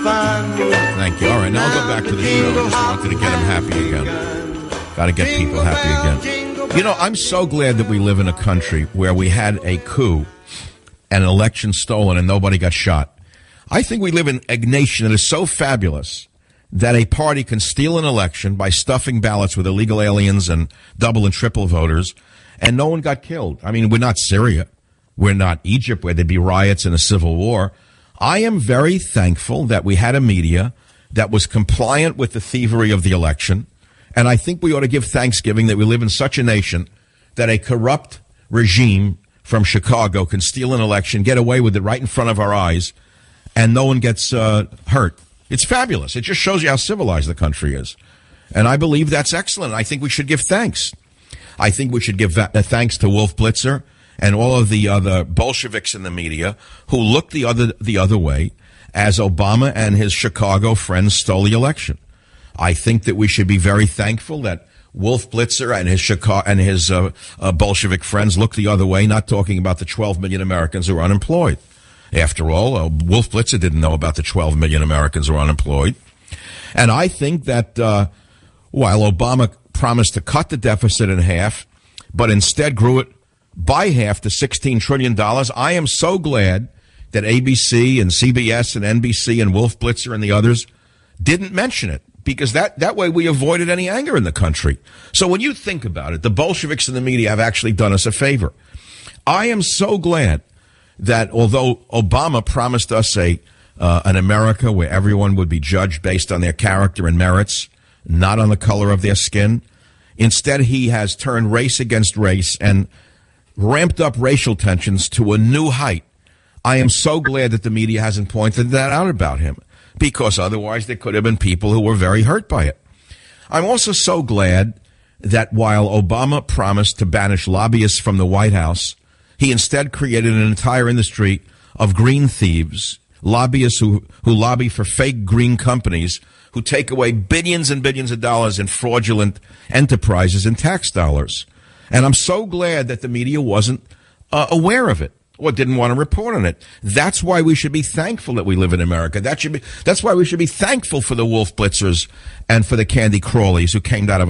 Thank you. All right, now I'll go back to the show. Just wanted to get him happy again. Got to get people happy again. You know, I'm so glad that we live in a country where we had a coup and an election stolen and nobody got shot. I think we live in a nation that is so fabulous that a party can steal an election by stuffing ballots with illegal aliens and double and triple voters, and no one got killed. I mean, we're not Syria. We're not Egypt, where there'd be riots and a civil war. I am very thankful that we had a media that was compliant with the thievery of the election, and I think we ought to give Thanksgiving that we live in such a nation that a corrupt regime from Chicago can steal an election, get away with it right in front of our eyes, and no one gets hurt. It's fabulous. It just shows you how civilized the country is. And I believe that's excellent. I think we should give thanks. I think we should give thanks to Wolf Blitzer and all of the other Bolsheviks in the media who looked the other way as Obama and his Chicago friends stole the election. I think that we should be very thankful that Wolf Blitzer and his Bolshevik friends looked the other way, not talking about the 12 million Americans who are unemployed. After all, Wolf Blitzer didn't know about the 12 million Americans who are unemployed. And I think that while Obama promised to cut the deficit in half, but instead grew it by half to $16 trillion, I am so glad that ABC and CBS and NBC and Wolf Blitzer and the others didn't mention it, because that way we avoided any anger in the country. So when you think about it, the Bolsheviks and the media have actually done us a favor. I am so glad that although Obama promised us an America where everyone would be judged based on their character and merits, not on the color of their skin, instead he has turned race against race and ramped up racial tensions to a new height. I am so glad that the media hasn't pointed that out about him, because otherwise there could have been people who were very hurt by it. I'm also so glad that while Obama promised to banish lobbyists from the White House, he instead created an entire industry of green thieves, lobbyists who lobby for fake green companies who take away billions and billions of dollars in fraudulent enterprises and tax dollars. And I'm so glad that the media wasn't aware of it or didn't want to report on it. That's why we should be thankful that we live in America. That's why we should be thankful for the Wolf Blitzers and for the Candy Crawleys who came out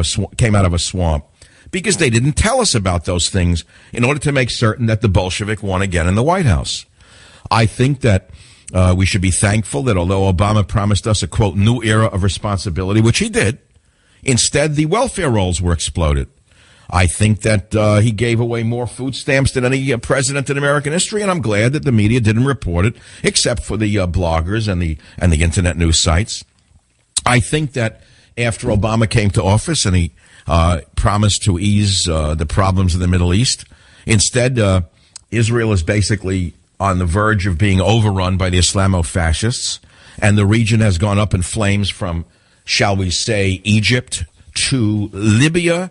of a swamp. Because they didn't tell us about those things in order to make certain that the Bolshevik won again in the White House. I think that we should be thankful that although Obama promised us a, quote, new era of responsibility, which he did, instead the welfare rolls were exploded. I think that he gave away more food stamps than any president in American history, and I'm glad that the media didn't report it, except for the bloggers and the internet news sites. I think that after Obama came to office and he promised to ease the problems in the Middle East, instead Israel is basically on the verge of being overrun by the Islamo-fascists, and the region has gone up in flames from, shall we say, Egypt to Libya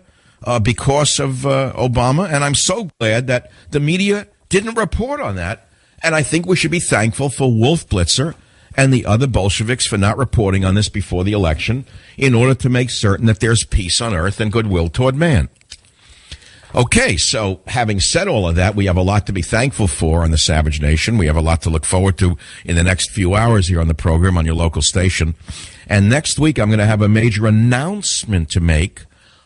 because of Obama. And I'm so glad that the media didn't report on that, and I think we should be thankful for Wolf Blitzer and the other Bolsheviks for not reporting on this before the election in order to make certain that there's peace on earth and goodwill toward man. Okay, so having said all of that, we have a lot to be thankful for on the Savage Nation. We have a lot to look forward to in the next few hours here on the program on your local station. And next week, I'm going to have a major announcement to make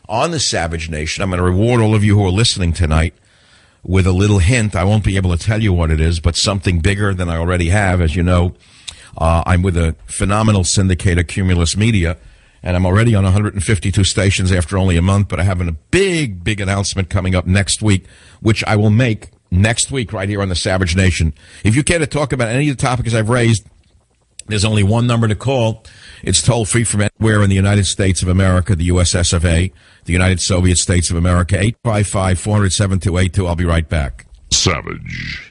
on the Savage Nation. I'm going to reward all of you who are listening tonight with a little hint. I won't be able to tell you what it is, but something bigger than I already have. As you know, I'm with a phenomenal syndicator, Cumulus Media, and I'm already on 152 stations after only a month, but I have a big, big announcement coming up next week, which I will make next week right here on the Savage Nation. If you care to talk about any of the topics I've raised, there's only one number to call. It's toll free from anywhere in the United States of America, the USS of A, the United Soviet States of America, 855-400-7282. I'll be right back. Savage.